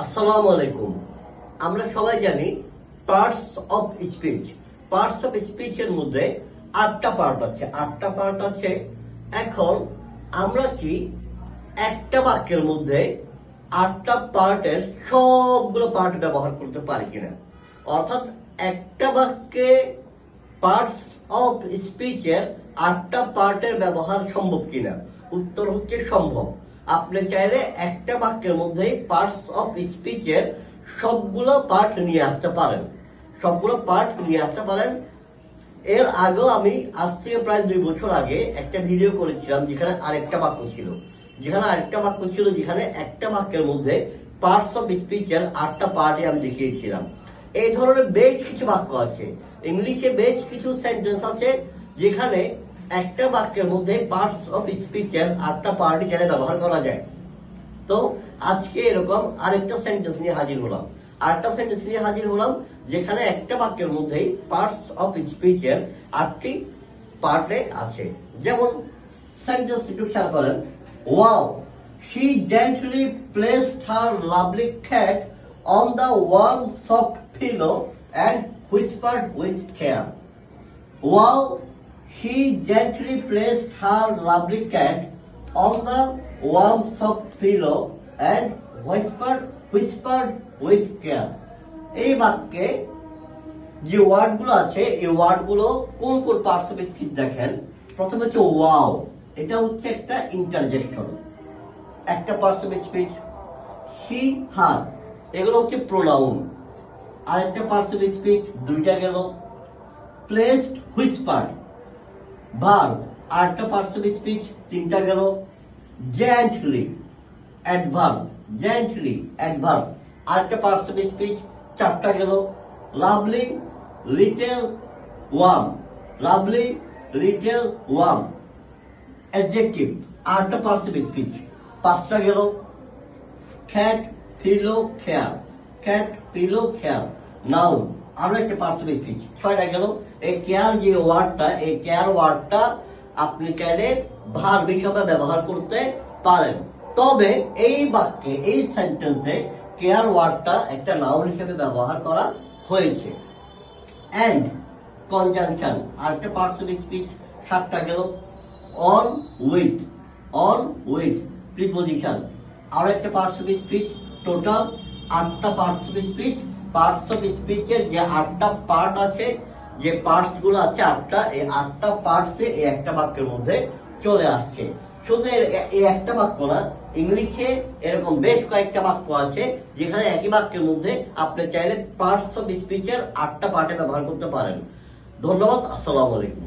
আসসালামু আলাইকুম। আমরা সবাই জানি parts of speech. Parts of স্পিচের মধ্যে 8টা পার্ট আছে। এখন আমরা কি একটা বাক্যের মধ্যে 8টা পার্টের সবগুলো পার্ট ব্যবহার করতে পারি কিনা, অর্থাৎ একটা বাক্যে পার্টস অফ স্পিচের 8টা পার্টের ব্যবহার সম্ভব কিনা? উত্তর হচ্ছে সম্ভব। আপনি চাইলে একটা বাক্যের মধ্যে পার্টস অফ স্পিচের সবগুলো পার্ট নিয়ে আসতে পারেন। এর আগেও আমি আজ থেকে প্রায় 2 বছর আগে একটা ভিডিও করেছিলাম যেখানে আরেকটা বাক্য ছিল, যেখানে একটা বাক্যের মধ্যে পার্টস অফ স্পিচের 8টা পার্টে আমি দেখিয়েছিলাম। এই ধরনের বেশ কিছু বাক্য আছে, ইংলিশে বেশ কিছু সেন্টেন্স আছে যেখানে একটা বাক্যের মধ্যে পার্টস অফ স্পিচের 8টা পার্ট চাইলে ব্যবহার করা যায়। তো আজকে এরকম আরেকটা সেন্টেন্স নিয়ে হাজির হলাম যেখানে একটা বাক্যের মধ্যেই পার্টস অফ স্পিচের 8টি পার্টে আছে। যেমন সেন্টেন্স একটু খেয়াল করেন। Wow, she gently placed her lovely cat on the warm soft pillow and whispered with care. Wow, she gently placed her lovely cat on the warm soft pillow and whispered with care. এই বাক্যে যে ওয়ার্ডগুলো আছে এই ওয়ার্ডগুলো কোন কোন parts of speech দেখেন। প্রথমে হচ্ছে ওয়াও, এটা হচ্ছে একটা ইন্টারজেকশন, একটা parts of speech. she, her, এগুলো হচ্ছে প্রোনাউন, আর একটা পার্টস অফ স্পিচ, দুইটা গেল। প্লেসড, হুইসপার্ড, ভার্ব, আরেকটা পার্টস অফ স্পিচ, 3টা গেল। জেন্টলি, অ্যাডভার্ব, আরেকটা পার্টস অফ স্পিচ, 4টা গেল। লাভলি, লিটল, ওয়ার্ম, অ্যাডজেক্টিভ, আরেকটা পার্টস অফ স্পিচ, 5টা গেল। খ্যাট, পিলো, খেয়াল, নাউন, আরো একটা পার্টস অফ স্পিচ, 6টা গেল। এই কেয়ার যে ওয়ার্ডটা, এই কেয়ার ওয়ার্ডটা আপনি চাইলে ভার্ব হিসাবে ব্যবহার করতে পারেন, তবে এই বাক্যে, এই সেন্টেন্সে কেয়ার ওয়ার্ডটা একটা নাউন হিসেবে ব্যবহার করা হয়েছে। এন্ড, কনজাংশন, আরেকটা পার্টস অফ স্পিচ, 7টা গেল। অন উইথ, প্রিপোজিশন, আরো একটা পার্টস অফ স্পিচ, টোটাল 8টা পার্টস অফ স্পিচের যে 8টা পার্ট আছে, যে পার্টস গুলো আছে 8টা, এই 8টা পার্টসে এই একটা বাক্যের মধ্যে চলে আসছে। শুধু এই একটা বাক্য না, ইংলিশে এরকম বেশ কয়েকটা বাক্য আছে যেখানে একই বাক্যের মধ্যে আপনি চাইলে পার্টস অফ স্পিচের 8টা পার্টে ব্যবহার করতে পারেন। ধন্যবাদ। আসসালামু আলাইকুম।